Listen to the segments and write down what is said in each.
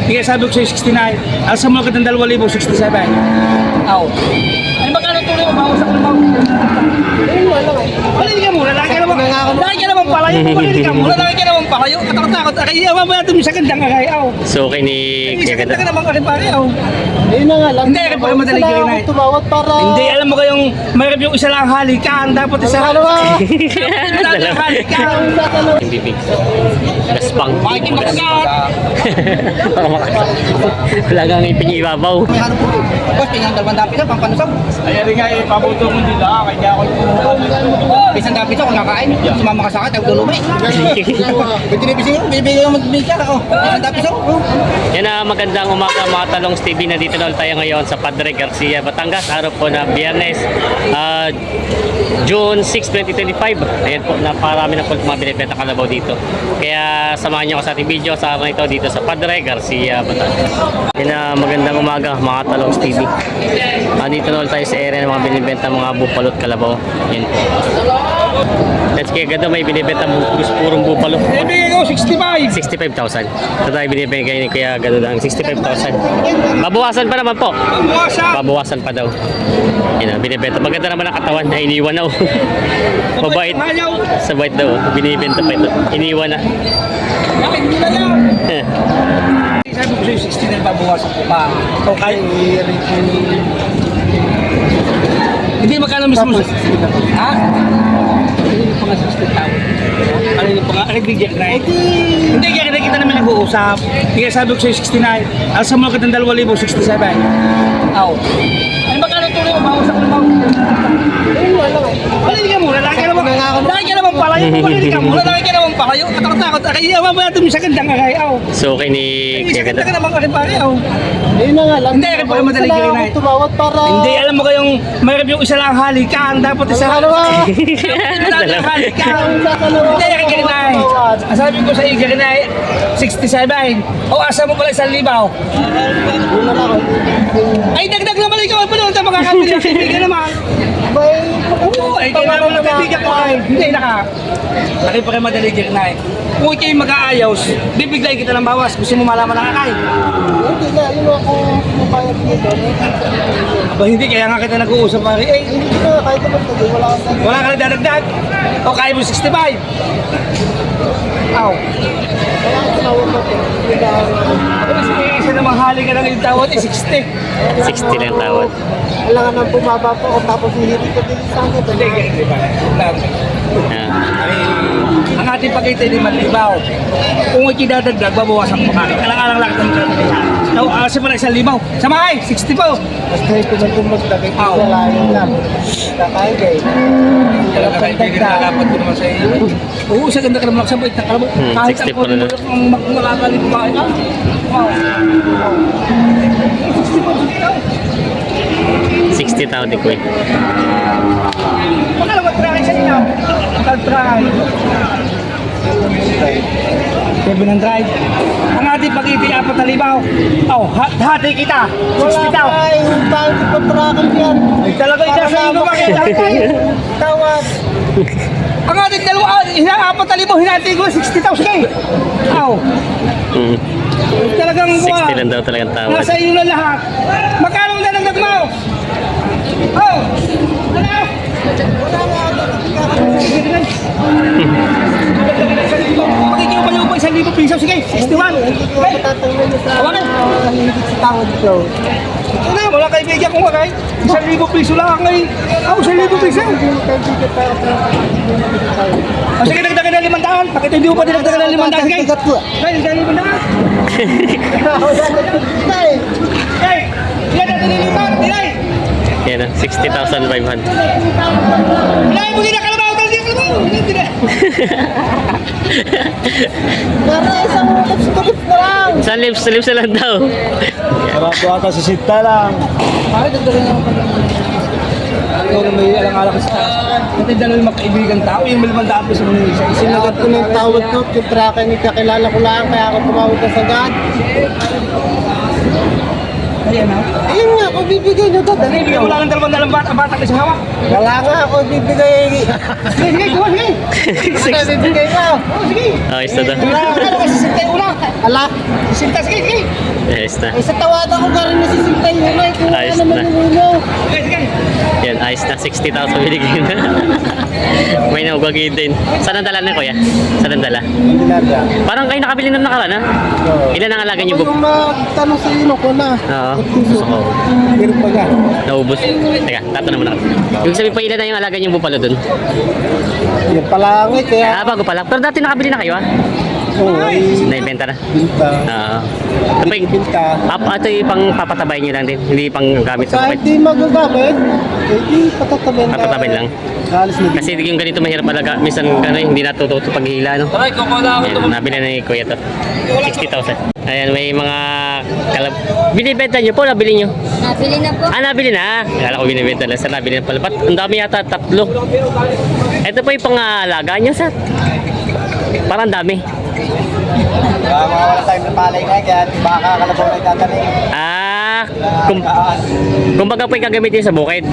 Kaya sabi ko sa'yo 69. Alsa mo agad ng 2,000, 67. Aw. Ay magkano tuloy mo? Mausap na mausap. Balik ka muna. Lagi ka naman palayo. Balik ka muna. Lagi ka naman palayo. Katakot-takot. Kaya mamaya ito sa gandang agay. Aw. So kay ni Sa ganda ka naman kasi pare. Aw. Ayun na nga lang. Hindi, kaya pala madali ka rin. Tumawad para... Hindi, alam mo kayong mayroon yung isa lang halikan. Dapat isa lang. Halikan. hindi big. Gaspang. Bakit yung makagat? Wala kang ipin ibabaw. May hanap po. Boss, pingang dalawang dapi na, pangpanusap. Ayan rin nga eh, pabuto mo nila. Kaya ako Isang dapi to, kung nakain. Sumama ka sa akin, tayo dulumay. Pwede na bising mo, bibigay mo magbibigay ka. Isang dapi to. Yan na magandang umaga mga talong TV. Nandito na ulit tayo ngayon sa Padre Garcia, Batangas. Araw po na Biyernes, June 6, 2025. Ayan po, naparami na po mga binibenta kalabaw dito. Kaya samahan niyo ako sa ating video sa araw na ito dito sa Padre Garcia, Batangas. Yan na magandang umaga mga talong TV. Dito na ulit tayo sa area ng mga binibenta mga bupalot kalabaw. Yan po. Let's kaya ganda may binibenta purong bupalo. ibigay ko 65. 65,000. Ito tayo binibigay ni Kuya Gado ng 65,000. Babawasan pa naman po. Buwasan. Babawasan pa daw. Yan na, binibenta. Maganda naman ang katawan na iniwan na. Mabait. Sa bait daw. Binibenta pa ito. Iniwan na. Bakit hindi na lang? Sabi ko sa'yo 60 na babawasan ko pa. O kaya hindi magkano mismo? Ha? Ano yung pang 60 tao? Ano yung pang bigyan na eh? Hindi, kaya kita naman nag-uusap. Kaya sabi ko sa'yo 69. Alsa mo agad ng 2,000, 67. Aw. Ay magkano tuloy mo? Mausap na mausap. Balik ka muna. Lagi ka naman palayo. Balik ka muna. Lagi ka naman palayo. Katakot-takot. Kaya mamaya ito sa gandang agay. Aw. So kay ni Sa Kuya ganda ka Gado. naman kasi pare. Aw. Ayun na nga lang. Hindi, kaya pala madali ka rin. Tumawad para... Hindi, alam mo kayong mayroon yung isa lang halikan. Dapat isa lang. Halikan. Hindi, kakinay. Sabi ko sa iyo, kakinay, 67. O, asa mo pala 1,000. Ay, dagdag naman ikaw. Ay, panoon tayo makakabili ng kaibigan naman. Oo, ay, kaya naman ang kaibigan ko. Hindi, Laki pa kayo madali, kakinay. Kung ikaw yung mag-aayos, bibigay kita ng bawas. Gusto mo malaman ang akay. Hindi na, yun ako mapayag dito. Aba, hindi, kaya nga kita nag-uusap, pare. Eh, Hindi na, kahit naman pag wala kang dagdag. wala ka na dadagdag. O, kaya mo 65. Aw. Wala kang tumawad pa. Isa namang hali ka ng yung tawad, 60. 60 lang tawad. Kailangan nang bumaba po ako tapos hihirit ka din sa akin. Hindi, hindi ba? Yan. Ang ating pagkita ay 5,000. Kung ikidadagdag, babawasan mo kami. Alang-alang lang ng kalamihan. Kasi pala 1,000. Samahay, 60 po. Basta ito na kung magdagay ko Aw. sa layo lang. Kakay Kailangan kaibigan na dapat ko naman sa iyo. Oo, sa ganda ka naman sa bait na kalabo. Kahit 60 ako pa na. ang makakalit ba ka? Wow. 60 po. 60,000 di Kuya. Baka lang mag-try sa inyo. Mag-try. 700. Ang ating pag-ibig 4,000. Oh, hati kita. 60 daw. Ay, bakit ipatrakan yan? Ay, talaga ito sa inyo makita. Tawad. Ang ating dalawa, 4,000, hinati ko 60,000 kay. Aw. Talagang 60 lang daw talagang tawad. nasa iyo na lahat. Magkano ang dadagdag mo? Oh. Ano? Pagkikiw pa yung 1,000 piso, sige, 61. Hindi ko matatanggal sa Tawagan. higit sa tawad ko. Ito na, wala kaibigan kong wakay. 1,000 piso lang ngayon. Oh, 1,000 piso. Hindi mo kaibigan para sa O sige, dagdagan ng 500. Bakit hindi mo pa dinagdagan ng 500? Sige. Dagat ko. Sige, dagdagan ng 500. Tay, Hey, yan natin nilipat. Dilay. Yan na, 60,500. Dilay mo din na kalabaw. Dali kalabaw. Dilay. para isang lips to lips na lang. Sa lips na lang daw. Kabato ata sa sita lang. Bakit dagdagan ng 500? Ikaw na may alang-alang ka sa taas. Ito yung dalawang magkaibigan tao. Yung malimandaan po sa mga isa. Sinagot ko ng tawad ko, kontraka ni kakilala ko lang, kaya ako tumawag ka sagad. Ayan na. Ayun nga, ako bibigay nyo dad. Hindi, bigyan mo lang ng dalawang bata na sa hawak. Wala nga ako bibigay. Sige, sige, kuha, sige. Ano bibigay ko? Sige. Ayos na daw. Ano kasi sintay una? Ala, Sinta, sige, sige. Ayos na. ay sa tawada ko ka rin na si sintay una. Kung Ayos ano naman na. yung ulo. Sige, sige. Yan, ayos na. 60,000 binigay na. May naugagin din. Saan ang dala na kuya? Saan ang dala? Hindi na ba? Parang kayo nakabili ng nakaraan ha? Ilan ang alaga niyo? Ako yung magtanong sa ino ko na. Oo. Gusto ko. Meron pa ka. Naubos. Teka, tatanong muna ako. Yung sabi pa ilan na yung alaga niyong bupalo dun? Yan pala nga eh, kaya. Ah, bago pa lang. Pero dati nakabili na kayo ha? Oo, ay Naibenta na. binta. Oo. Ito pa yung... Binta. Ito yung pang papatabay niyo lang din. Hindi pang gamit sa Kahit bukid. di magagamit, eh di patatamin. Patatamin lang. Halos na Kasi yung ganito mahirap alaga. Minsan gano'n, hindi natututo paghihila, no? Aray, kukuha ako. Ayan, nabili na ni Kuya to. 60,000. Ayan, may mga binibenta nyo po, nabili nyo. Nabili na po. Ah, nabili na. Kala ko binibenta na. Sa nabili na pala. Ba't ang dami yata, 3. Ito po yung pangalaga nyo, sir. Parang dami. Wala tayong palay na, kaya baka kalabaw na itatanim. Ah, kumbaga po yung gagamitin sa bukid.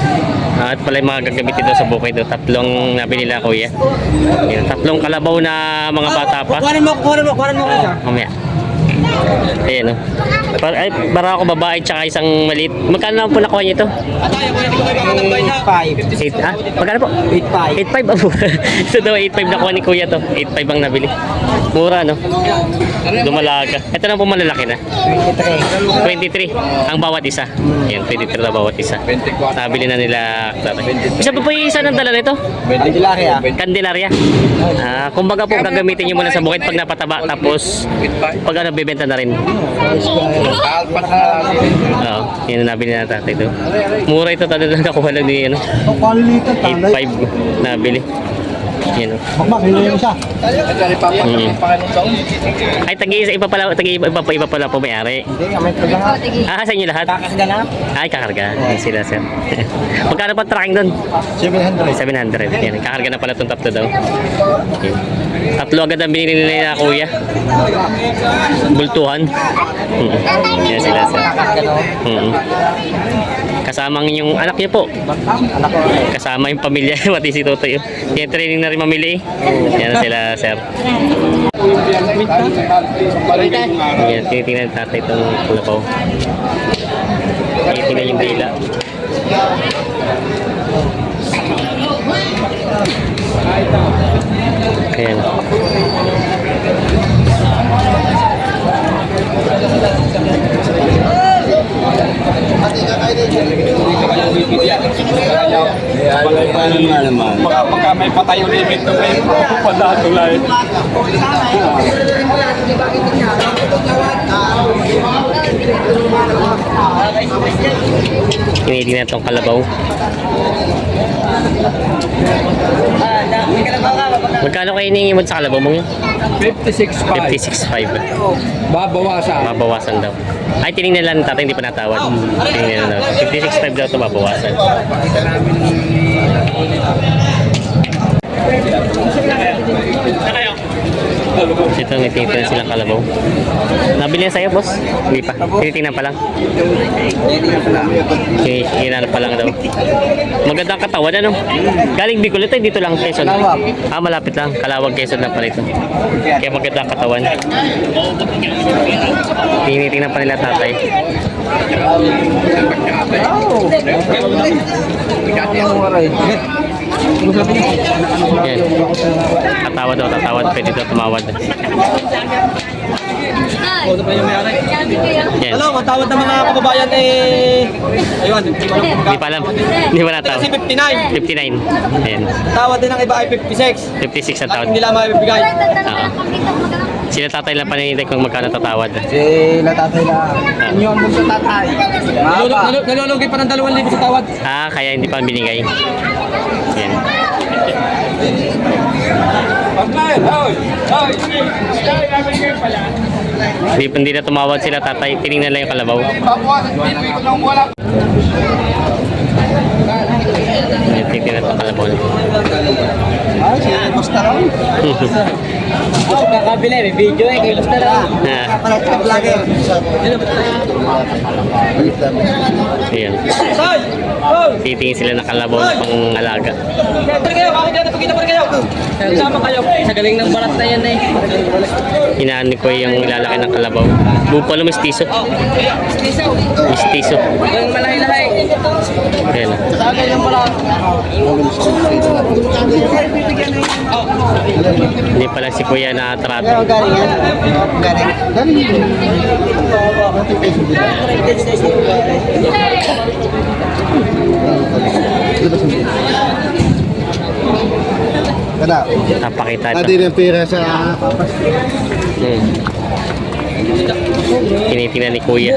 At pala yung mga gagamitin doon sa bukid. 3 nabili na Kuya. Ayan, 3 kalabaw na mga bata pa. Kuhanin mo isa. Mamaya. Ayan o. Para ako babae tsaka isang maliit. Magkano naman po nakuha niyo ito? 5. 8, ha? Magkano po? 8.5. 8.5 abo. Ito daw 8.5 nakuha ni Kuya to. 8.5 ang nabili. Mura no? Dumalaga. Ito na po malalaki na. 23 ang bawat isa. Ayan, 23 na bawat isa. Nabili na nila. Isa pa po yung isa ng dala nito? Candelaria. Candelaria. Ah, kumbaga po gagamitin niyo muna sa bukid pag napataba tapos pag ano bebenta na rin. Oo, yun ang nabili na tatay ito. Mura ito talaga nakuha lang ni ano. Quality talay. 8.5 nabili. Yan o. Bakmak, hilo yung isa. Ay, tagi-isa, iba pala po may-ari. Hindi, may pagkaka. Ah, sa inyo lahat? Kakasga na. Ay, kakarga. Ay, sila sir. Magkano pa tracking doon? 700. 700. Yan, kakarga na pala itong 3 daw. Yan. 3 agad ang binili nila Kuya. Bultuhan. Yan sila sir. Kasama ang inyong anak niyo po. Anak ko. Kasama yung pamilya, pati si Totoy. Yan, training na rin mamili. Yan sila, sir. Yan, tinitingnan tatay itong kulabaw. Tinitingnan yung dila. Ayan. Pagka may patay yung limit to may padatulay. Tinitingnan itong kalabaw. Magkano kayo hiningi mo sa kalabaw mo yun? 56.5. 56.5. Babawasan. Mabawasan daw. Ay, tinignan lang tatay, hindi pa natawad. Tinignan lang daw. 56.5 daw ito mabawasan. Ito, may tinitingnan silang kalabaw. Nabili na sa'yo, boss? Hindi pa. Tinitingnan pa lang. Okay, hinanap pa lang daw. Magandang katawan, ano? Galing Bicol ito, dito lang, Quezon. Ah, malapit lang. Kalawag, Quezon lang pala ito. Kaya magandang katawan. Tinitingnan pa nila tatay. Yan. Tatawad daw, tatawad. Pwede daw tumawad. Yan. Hello, matawad ng mga kababayan ayun, Hindi pa alam. Hindi pa natawad. kasi 59. 59. Ayan. Tawad din ng iba ay 56. 56 ang tawad. Hindi nila mabibigay. Sila tatay lang paninintay kung magkano tatawad. Si natatay na. Inyo ang sa tatay. Nalulugi pa ng 2,000 sa tawad. Ah, kaya hindi pa binigay. Yan. Hindi na tumawad sila tatay. Tinignan lang yung kalabaw. Yan, titignan ang kalabaw. Si Busta raw. Kakabili, may video eh, kayo basta lang. Para sa vlogger. Ayan. Titingin sila ng kalabaw na pangalaga. Sama kayo, sa galing ng balat na yan eh. Inaani ko yung ilalaki ng kalabaw. Bupalo mestizo. Mestizo. Yung malahi-lahi. Ayan. Sa akin yung balat. Hindi pala si Kuya na trato. Galing yan. Galing. Kada. Napakita ito. Natin yung pera sa Tinitingnan ni Kuya.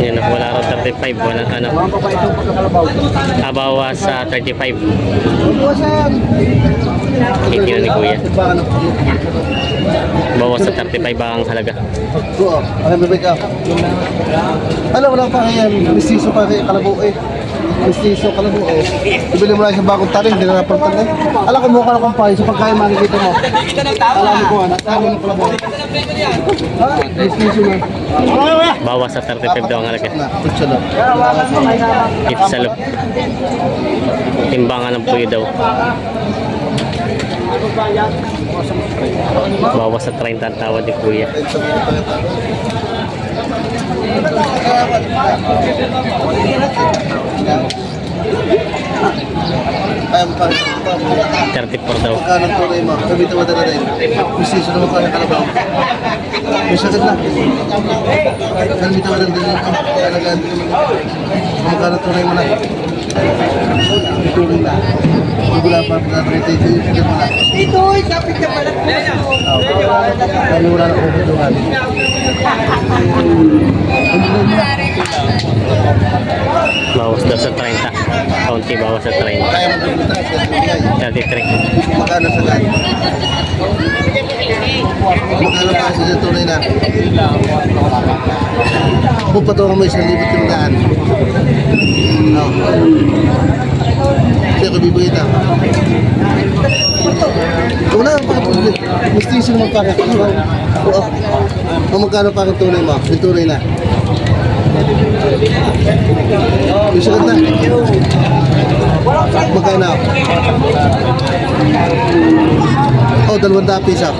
Yan, wala raw 35. Wala ano. Bawas sa 35. Tinitingnan ni Kuya. Bawas sa 35 ang halaga. Oo, alam mo ba ikaw? Alam mo lang pa ngayon, mistiso pa rin kalabuo eh. Mistiso kalabuo eh. Ibili mo lang isang bagong tarin, hindi na napalitan eh. Alam ko mukha na kong pahay, so pagkaya makikita mo. Alam mo ko, alam mo kalabuo. Ha? Mistiso na. Bawas sa 35 daw ang halaga. Na, putsa lang. Ito sa loob. Timbangan ng puyo daw. Bawas sa 30 ang tawad ni Kuya. Ayaw mo pa. 34 daw. Magkano po na mo? Sabi ito madala rin. Mistiso naman pa ng kalabaw. May sakit na. Sabi ito madala rin. Talagaan. Magkano tunay mo na? Tunay na. Wala pa pagkakita ito yung sakit mo na. Ito, kapit ka pala. Kaya wala na kubutuhan. Bawas daw sa 30. Kaunti bawas sa 30. Kaya magbubutan sa tunay. 33. Magkano sa gan? Magkano pa sa tunay na? Kung patungan mo 1,000 yung daan. Kaya ko bibigay ito. Wala pa ito. Mistiso naman pa ito. Oo. Kung magkano pa rin tunay mo? Yung tunay na. Yung sagat na. Magkano? Oh, 200 piso. Oh,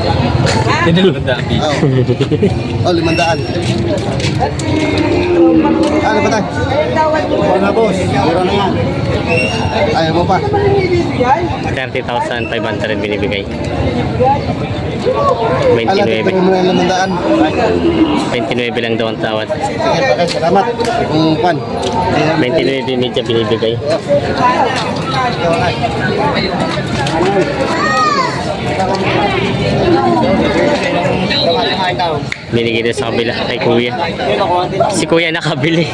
500. Ano ba tayo? Wala na boss. Meron na yan. Ayaw mo pa. 30,500 binibigay. Alam, tignan mo na yung 500. 29 lang daw ang tawad. Sige, okay, salamat. Pan. 29 medyo binibigay. Binigay din sa kabila kay Kuya. Si Kuya nakabili.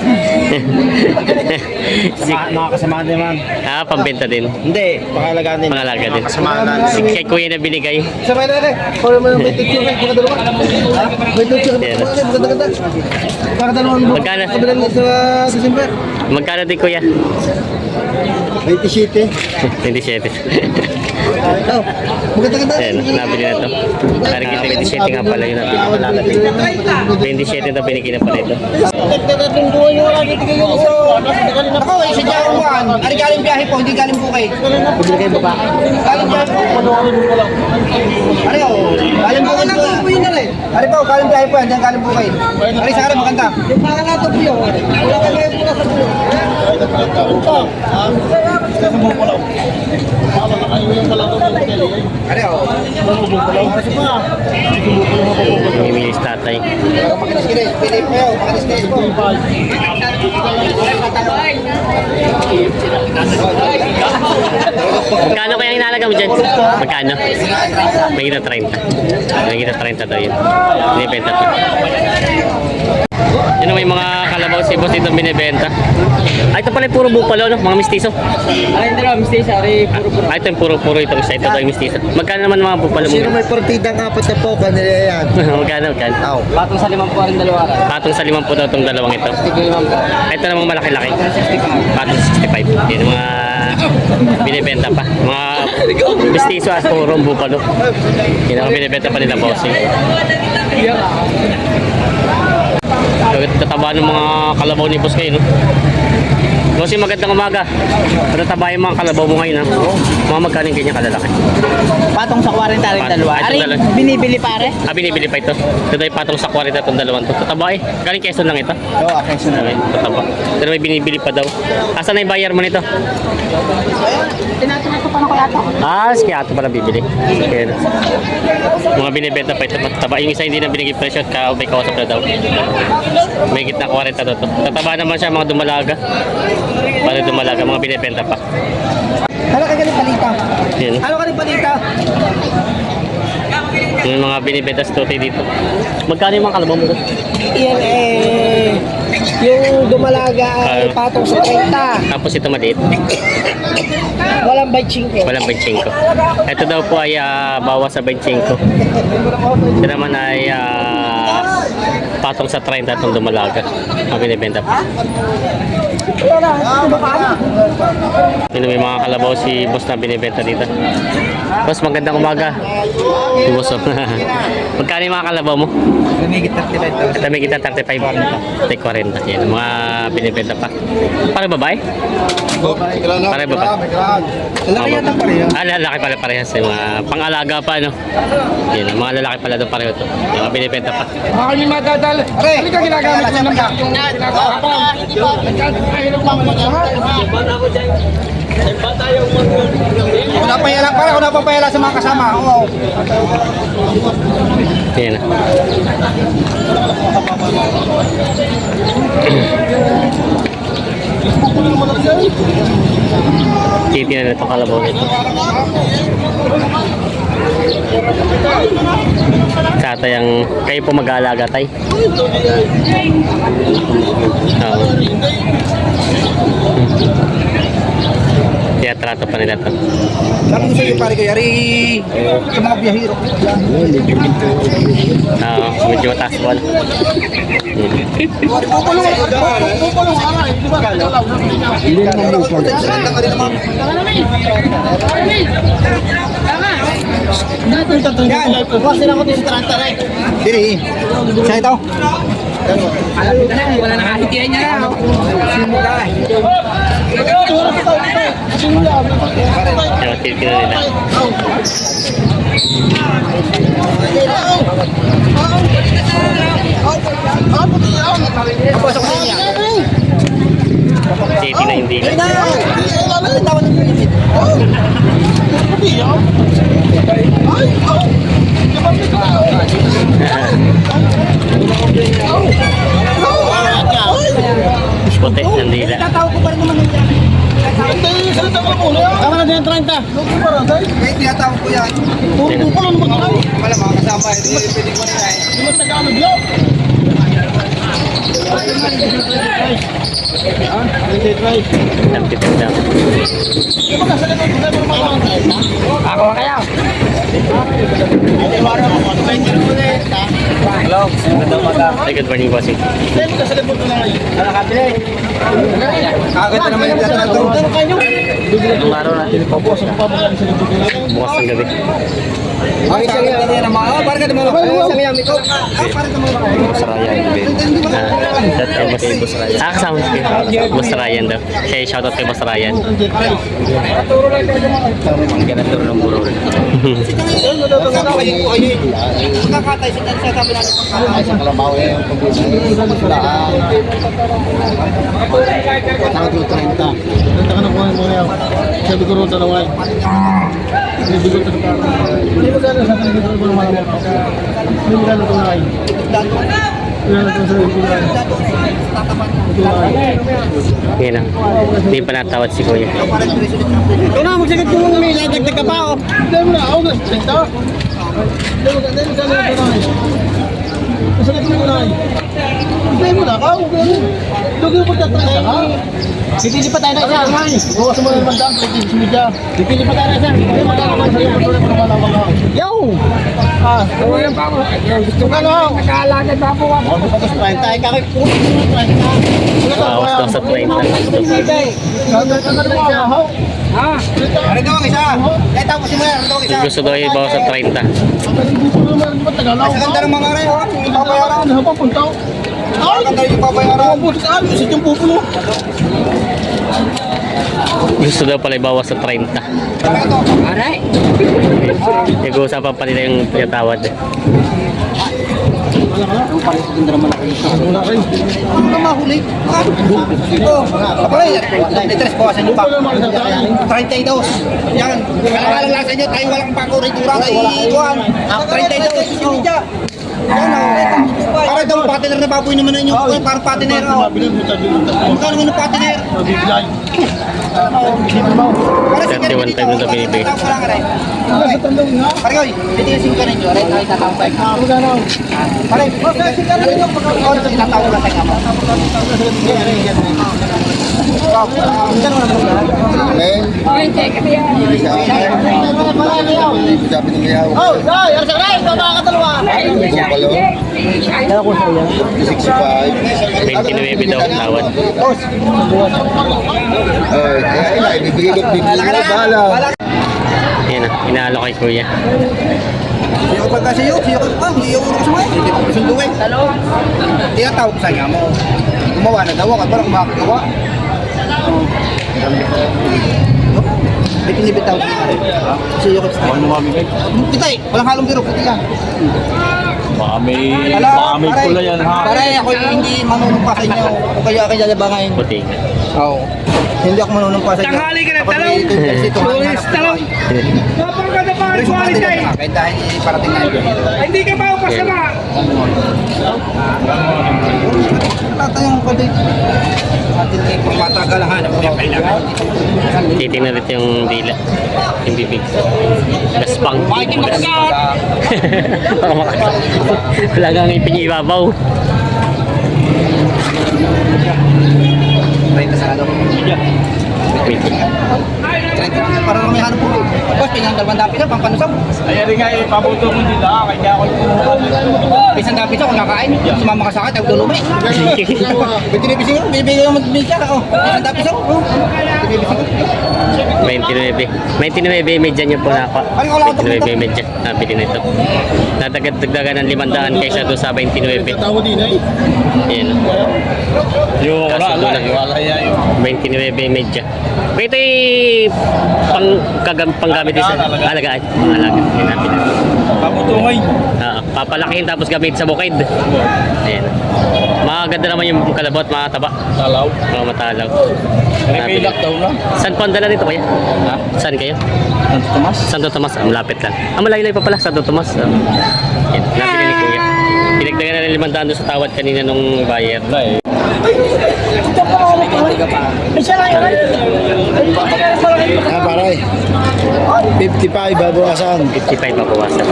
Mga kasama naman. Pambenta din. Hindi, pangalagaan din. Pangalaga din. Kasama Si kay Kuya na binigay. Sabay na rin. Pwede mo yung may tutsyo kayo. Mga dalawa. May tutsyo kayo. Yan. Maganda-ganda. Para dalawang buko. Magkano? Kabilang sa December. Magkano din Kuya? 27. 27. Oh, maganda-ganda. Ayan, nabili na to. Parang 27 nga pala yun natin. 27 ito binigay na pala ito. Nagtatating buhay nyo wala dito kayo sa... Ako, isa dyan uwan. Ari galing biyahe po, hindi galing bukay. Pagkili kayo baba? Galing biyahe po. Ari o, galing bukay po. Ari po, galing biyahe po yan, dyan galing bukay. Ari sa akin, maganda. Yung mga nato po yun. Wala ka ngayon po sa buhay. Ari o. Namimilis tatay. Makinis-kinis, pinip mo yun, makinis-kinis po. Magkano kaya inalaga mo dyan? Magkano? May kita 30. May kita 30 daw yun. Binibenta to. Yun ang may mga kalabaw si boss dito binibenta. Ay, ito pala yung puro bupalo, no? Mga mistiso. Ay, hindi lang, mistake, sorry. Puro-puro. Ay, ito yung puro itong isa. Ito daw yung mistiso. Magkano naman mga bupalo mo? Sino may partidang apat na po, kanila yan. Magkano? Aw. Patong sa 5 po rin dalawa ka. Patong sa 5 po daw itong dalawang ito. Tigil 5 po. Ito namang malaki-laki. Patong 65. Yun yung mga binibenta pa. Mga mistiso at puro bupalo. Yun ang binibenta pa nila bossing. Tataba ng mga kalabaw ni boss ngayon, no? Bossing, magandang umaga. Tataba yung mga kalabaw mo ngayon, ha? Mga magkano yung ganyan kalalaki? Patong sa 40 rin dalawa. Ay, Ari, itong dalawa. binibili pare. Ah, binibili pa ito. Ito ay patong sa 40 itong dalawang to. Tataba eh. Galing Quezon lang ito. Oo, okay, Okay, tataba. Pero may binibili pa daw. Asan na yung bayar mo nito? Tinatanong ko pa na kaya to. Ah, sige, ato pala bibili. Okay. Mga binibenta pa ito. Tataba. Yung isa hindi na binigay presyo at may kausap na daw. May gitna 40 to. Tataba naman siya mga dumalaga. Para dumalaga, mga binibenta pa. Ano ka galing palita? Yan. Ano ka galing palita? Yung mga binibenta sa tote dito. Magkano yung mga kalabaw mo? Yan yung dumalaga ay patong sa 30. Tapos ito maliit. Walang bitching ko. Walang 25. Ito daw po ay bawas sa 25. Ito naman ay patong sa 30 itong dumalaga. Ang binibenta pa. Yun may mga kalabaw si boss na binibenta dito. Boss, magandang umaga. Boss, oh. Magkano yung mga kalabaw mo? Lumigit 35. Ito may kita 35. Ito 40. Yan, mga binibenta pa. Para babae? Para babae. Laki yata pareho. Ah, lalaki pala parehas. Yung mga pang-alaga pa, no? Yan, mga lalaki pala doon pareho to. Yung mga binibenta pa. Baka may madadal. Ano ka ginagamit mo ng bag? Yung ginagawa. Una pa yala, para una pa yala sa mga kasama. Oo. Yan. Titignan na itong kalabaw nito. Tatay ang kayo po mag-aalaga, tay? Oo. Kaya trato pa nila to. Sabi ko sa iyo pare kay Ari sa mga biyahero. Oo, medyo mataas po. Yan. Bukas sila ko din sa 30 rin. Diri. Sa ito. Wala na kahitian niya na. Kaya titignan nila. Pasok sa niya. Titignan hindi. Tawan ng pilit. Puti, nandila. Tatawag ko pa rin naman niya. Tama na din 30. May tinatawag ko yan. Wala mga kasama. Hindi pwede ko nila eh. Nagtitinda. Ako kaya. Hello. Ay, good morning, bossing. Ano kabili? Kakita naman yung data na ito. Anong araw natin ipabukas bukas ng gabi. Ay, isang yan na mga. Parang ka naman. Isang yan ito. Parang ka naman. Saraya yung Ben. Shout out kay Boss Ryan. Kasama si Boss Ryan daw. Kaya shoutout kay Boss Ryan. Ang ganito ng buro. Kakatay sa sabi natin. Sa kalabaw yung pag-ibig. Tawag yung 30. Tanta ka na kuha mo yan. Sabi ko rin tanaway. Hindi ko ito hindi mo gano'n sa kanil ko ng mga hindi mo gano'n tunay. Hindi mo gano'n tunay. Yan na. Hindi pa natawad si Kuya. Ito na, magsagad ko mong may ladagdag ka pa. Hindi mo na, ako na. Hindi mo gano'n tunay. Masakit mo tunay. Hindi mo na. Dugi mo tayo ha? Pipili pa tayo na isa. Bawas mo naman daan, pipili pa tayo na isa. Ay, magkakaman sa iyo, patuloy pa naman ang mga. Yo! Wala pa ako. Gusto ka lang. Nag-aalagad pa po ako. Ako pa sa 30, ay kakay po. Bawas daw sa 30. Ano daw ang isa? Eh, tapos yung ano daw ang isa? Gusto daw ibawas sa 30. Sa ganda ng mga rin, yung papayaran. Ano pa punta? Ang ganda yung papayaran. Isa yung pupulo. Gusto daw pala ibawas sa 30. Aray! Nag-uusapan pa nila yung pinatawad. Ano na rin? Ano na mahuli? Ito. Kapalay, itres bawasan nyo pa. 32. Yan. Kalakalang lang sa inyo, tayo walang pakuritura. Iwan. 32. Yan o. Para daw patiner na baboy naman ninyo. Para patiner o. Mabilis mo tayo. Magkano nga ng patiner? Mabibigay. Para 31 time na ito binibigay. Sa tandang nga. Parikoy, titiyasin ka ninyo. Aray, nakikatawag ka. Ako na lang. Paray, titiyasin ka ninyo. Pagkakaroon sa tinatawag ka tayo mo. Oh, ay, arsa na, ito makakatalawa. 29 daw tawad. Yan na, inaalo kay kuya. Siyo ko pagka siyo ka, siyo ko sa mga. Hindi ko sunduin. Tinatawag ko sa inyo mo. Gumawa na daw, at parang makakagawa. May pinibitaw ko. Siyo ko sa inyo. Kita eh, walang halong biro, puti lang. Baka may Paray, pula yan ha. Paray, ako hindi manunumpa sa inyo. O kaya yabangayin. Puti. Oo. Hindi ako manunumpa sa inyo. Tanghali ka ng Ako talaw. may tulis, Tulis, talaw. Napakaganda pa ang Pero sumati quality. lang kahit dahil parating na ito. Hindi ka ba upasama? Tatayong ko din. Atin ay pagmatagal ang hanap niya kailangan. Titingnan rin yung dila. Yung bibig. Gaspang. Bakit makagat? Wala kang iping ibabaw. Try na sa ano. Wait. Para may hanap po. Boss, pinang dalawang dapi na, pampanusap. Ayan rin nga pabuto mo nila. Kaya ako Isang dapi sa kung nakain. Sumama ka sa akin, tawag doon umay. May tinibising ko, bibigay ko mag-bigay ka. Isang dapi sa ko. Tinibising ko. 29 medya niyo po na ako. 29 medya. Nabili na ito. Natagdagan ng 500 kaysa doon sa 29. Tawo din ay. Ayan. yung Kaso wala. doon lang. Wala yan yung 29 medya. Ito ay panggamit din sa alagaan. Alagaan. Yan natin. pabuto ngayon. Papalakihin tapos gamit sa bukid. Ayan. Maganda naman yung kalabot, mataba. Talaw. Mga matalaw. May lockdown na. Saan po ang dala nito kuya? Ha? Saan kayo? Santo Tomas? Santo Tomas. Malapit lang. Malaylay pa pala, Santo Tomas. Yan, nabili ni kuya. Pinagdagan na ng 500 sa tawad kanina nung buyer. Wala eh. Paray. 55 babawasan. 55 mabawasan.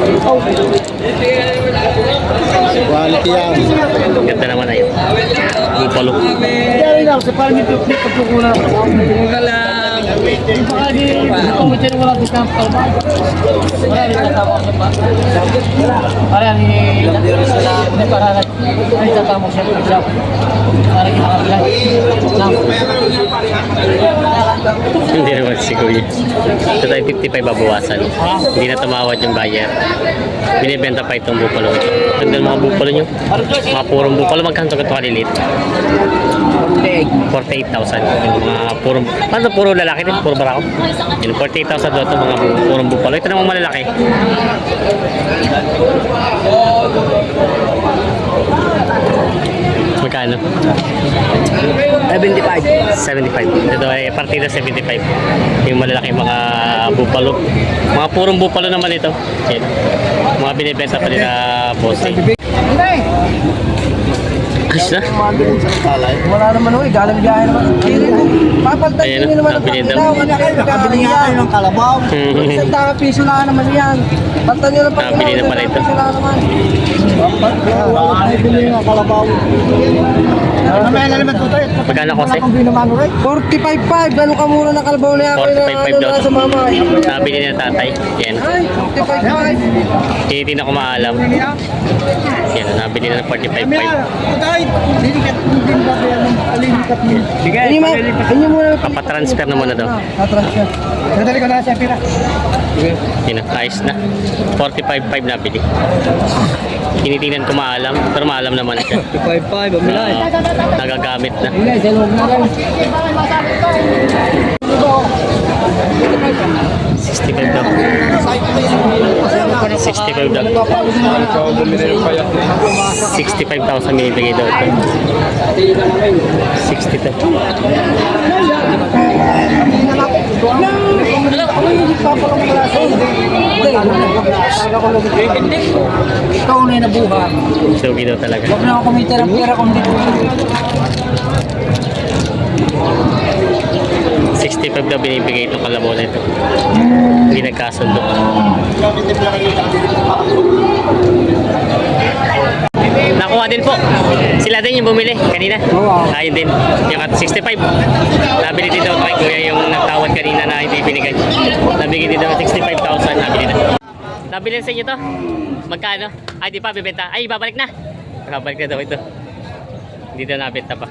Quality yan. Ganda naman na yun. Bupalo. Dari lang sa parang ito pagkukunan. Mura lang. Baka di wala di kamp kalma. Wala di kasama sa pa. Para ni para ay tatamo siya sa para kinakabila. Hindi naman si kuya. Ito tayo 55 babawasan. Hindi na tumawad yung buyer. Binibenta pa itong bupalo. Ganda ng mga bupalo nyo. Mga purong bupalo. Magkano ito kalilit? 48,000. Yung mga purong... Ano puro lalaki din? Puro barako? Yung 48,000 doon ito mga purong bupalo. Ito namang malalaki. Magkano? 75. Ito ay partida 75. Yung malalaki mga bupalo. Mga purong bupalo naman ito. Yan. Mga binibenta pa nila boss. Ayos na. Wala naman ho, galang biyahe naman. Papaltan Ayan, nyo naman ang nabili daw. pagkilaw. Nakabili nga kayo ng kalabaw. Isang piso na naman yan. Paltan nyo lang Nabili na pala ito. piso na naman. bili nga kalabaw. Mamaya na naman tutay. Magkano kasi? Kung binamano rin. 45.5, gano'ng kamura na kalabaw na ako 45.5 daw. sa mama. Nabili na tatay. Yan. Ay, 45.5. Tinitin ako maalam. Yan, nabili na ng 45.5. Tutay, lilikat mo din ba kaya ng alilikat mo? Inyo muna. Papatransfer na muna daw. Tatransfer. Nadali ko na siya, pira. Yun na, ayos na. 45.5 nabili. Tinitingnan ko maalam, pero maalam naman siya. 45.5, bumilay. Nagagamit na. Bumilay, sa loob na rin. 65 daw. 65 daw. 65,000 binibigay daw ito. 62. Ikaw na yung nabuha. Sugi daw talaga. Huwag na ako kumita ng pera kung dito. 65 daw binibigay itong kalabaw na ito. Hindi nagkasundo. Nakuha din po. Sila din yung bumili kanina. Ayun din. Yung at 65. Nabili din daw kay Kuya yung nagtawad kanina na hindi binigay. Nabigay din daw 65,000. Nabili na. Nabili sa inyo to? Magkano? Ay, di pa bibenta. Ay, babalik na. Babalik na daw ito. Hindi daw nabenta pa.